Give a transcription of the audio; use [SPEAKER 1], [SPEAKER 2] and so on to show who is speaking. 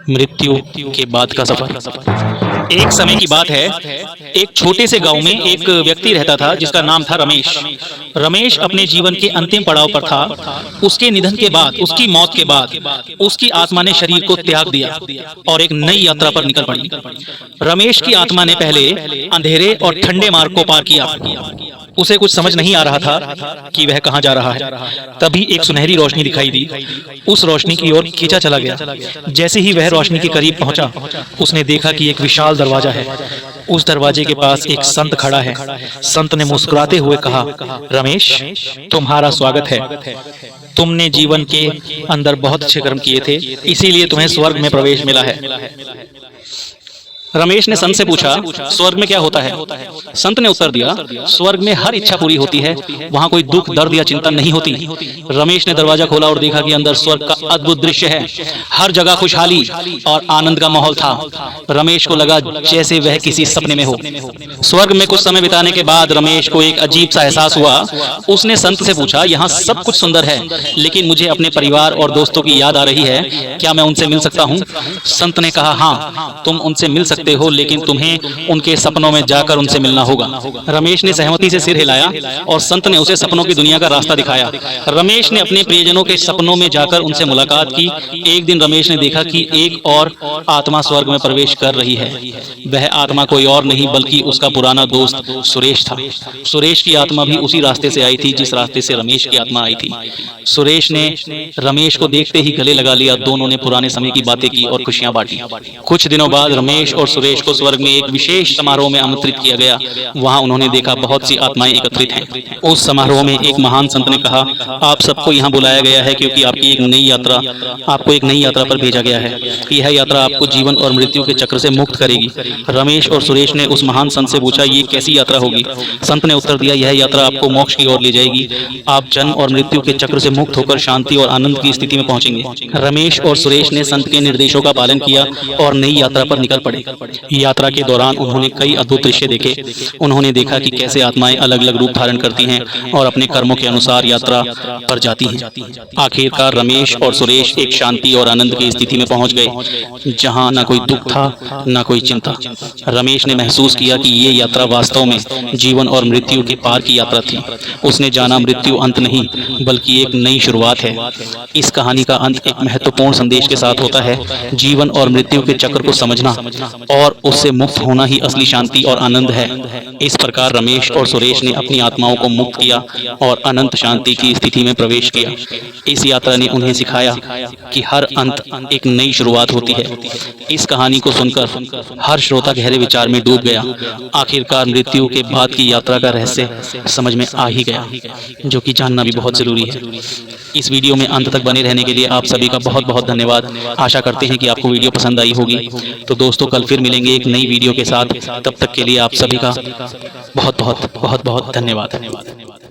[SPEAKER 1] मृत्यु के बाद का सफर। एक समय की बात है, एक छोटे से गांव में एक व्यक्ति रहता था जिसका नाम था रमेश। रमेश अपने जीवन के अंतिम पड़ाव पर था। उसके निधन के बाद, उसकी मौत के बाद उसकी आत्मा ने शरीर को त्याग दिया और एक नई यात्रा पर निकल पड़ी। रमेश की आत्मा ने पहले अंधेरे और ठंडे मार्ग को पार किया। उसे कुछ समझ नहीं आ रहा था कि वह कहां जा रहा है। तभी एक सुनहरी रोशनी दिखाई दी। उस रोशनी की ओर खींचा चला गया। जैसे ही वह रोशनी के करीब पहुंचा, उसने देखा कि एक विशाल दरवाजा है। उस दरवाजे के पास एक संत खड़ा है। संत ने मुस्कुराते हुए कहा, रमेश, तुम्हारा स्वागत है। तुमने जीवन के अंदर बहुत अच्छे कर्म किए थे, इसीलिए तुम्हें स्वर्ग में प्रवेश मिला है। रमेश ने संत से पूछा, स्वर्ग में क्या होता है? संत ने उत्तर दिया, स्वर्ग में हर इच्छा पूरी होती है, वहां कोई दुख, दर्द या चिंता नहीं होती। रमेश ने दरवाजा खोला और देखा कि अंदर स्वर्ग का अद्भुत दृश्य है। हर जगह खुशहाली और आनंद का माहौल था। रमेश को लगा जैसे वह किसी सपने में हो। स्वर्ग में कुछ समय बिताने के बाद रमेश को एक अजीब सा एहसास हुआ। उसने संत से पूछा, यहाँ सब कुछ सुंदर है, लेकिन मुझे अपने परिवार और दोस्तों की याद आ रही है, क्या मैं उनसे मिल सकता हूँ? संत ने कहा, हाँ, तुम उनसे मिल सकते हो, लेकिन तुम्हें उनके सपनों में जाकर उनसे मिलना होगा। रमेश ने सहमति से सिर हिलाया और संत ने उसे सपनों की दुनिया का रास्ता दिखाया। रमेश ने अपने प्रियजनों के सपनों में जाकर उनसे मुलाकात की। एक दिन रमेश ने देखा कि एक और आत्मा स्वर्ग में प्रवेश कर रही है। वह आत्मा कोई और नहीं बल्कि उसका पुराना दोस्त सुरेश था। सुरेश की आत्मा भी उसी रास्ते से आई थी जिस रास्ते से रमेश की आत्मा आई थी। सुरेश ने रमेश को देखते ही गले लगा लिया। दोनों ने पुराने समय की बातें की और खुशियां बांटी। कुछ दिनों बाद रमेश और सुरेश को स्वर्ग में एक विशेष समारोह में आमंत्रित किया गया। वहां उन्होंने देखा बहुत सी आत्माएं एकत्रित हैं। उस समारोह में एक महान संत ने कहा, आप सबको यहाँ बुलाया गया है क्योंकि आपको एक नई यात्रा पर भेजा गया है। यह यात्रा आपको जीवन और मृत्यु के चक्र से मुक्त करेगी। रमेश और सुरेश ने उस महान संत से पूछा, ये कैसी यात्रा होगी? संत ने उत्तर दिया, यह यात्रा आपको मोक्ष की ओर ले जाएगी। आप जन्म और मृत्यु के चक्र से मुक्त होकर शांति और आनंद की स्थिति में पहुंचेंगे। रमेश और सुरेश ने संत के निर्देशों का पालन किया और नई यात्रा पर निकल पड़े। यात्रा के दौरान उन्होंने कई अद्भुत दृश्य देखे। उन्होंने देखा कि कैसे आत्माएं अलग अलग रूप धारण करती हैं और अपने कर्मों के अनुसार यात्रा पर जाती हैं। आखिरकार रमेश और सुरेश एक शांति और आनंद की स्थिति में पहुंच गए, जहां न कोई दुख था न कोई चिंता। रमेश ने महसूस किया कि ये यात्रा वास्तव में जीवन और मृत्यु के पार की यात्रा थी। उसने जाना मृत्यु अंत नहीं बल्कि एक नई शुरुआत है। इस कहानी का अंत एक महत्वपूर्ण संदेश के साथ होता है, जीवन और मृत्यु के चक्र को समझना और उससे मुक्त होना ही असली शांति और आनंद है। इस प्रकार रमेश और सुरेश ने अपनी आत्माओं को मुक्त किया और अनंत शांति की स्थिति में प्रवेश किया। इस यात्रा ने उन्हें सिखाया कि हर अंत एक नई शुरुआत होती है। इस कहानी को सुनकर हर श्रोता गहरे विचार में डूब गया। आखिरकार मृत्यु के बाद की यात्रा का रहस्य समझ में आ ही गया, जो कि जानना भी बहुत जरूरी है। इस वीडियो में अंत तक बने रहने के लिए आप सभी का बहुत बहुत धन्यवाद। आशा करते हैं कि आपको वीडियो पसंद आई होगी। तो दोस्तों, कल फिर मिलेंगे एक नई वीडियो के साथ। तब तक के लिए आप सभी का बहुत बहुत धन्यवाद।